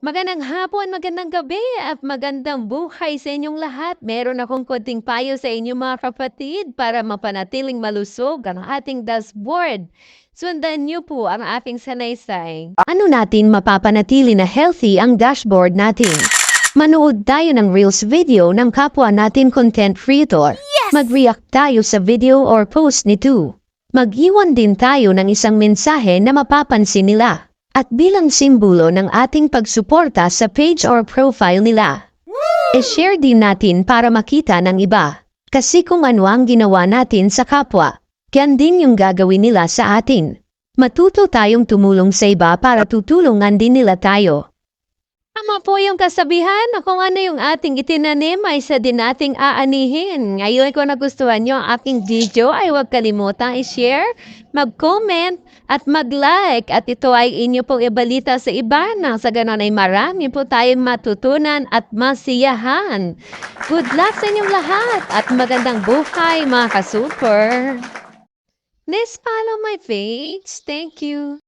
Magandang hapon, magandang gabi at magandang buhay sa inyong lahat. Meron akong konting payo sa inyo mga kapatid para mapanatiling malusog ang ating dashboard. Sundan niyo po ang aking sanaysay. Ano natin mapapanatili na healthy ang dashboard natin? Manood tayo ng Reels video ng kapwa natin content creator. Mag-react tayo sa video or post nito. Mag-iwan din tayo ng isang mensahe na mapapansin nila. At bilang simbolo ng ating pagsuporta sa page or profile nila. I-share din natin para makita ng iba. Kasi kung ano ang ginawa natin sa kapwa, yan din yung gagawin nila sa atin. Matuto tayong tumulong sa iba para tutulungan din nila tayo. Tama po yung kasabihan na kung ano yung ating itinanim ay isa din nating aanihin. Ngayon kung nagustuhan nyo ang aking video ay huwag kalimutang i-share, mag-comment at mag-like at ito ay inyo pong ibalita sa iba nang sa ganon ay marami po tayong matutunan at masiyahan. Good luck sa inyong lahat at magandang buhay mga ka-super! Please follow my page. Thank you.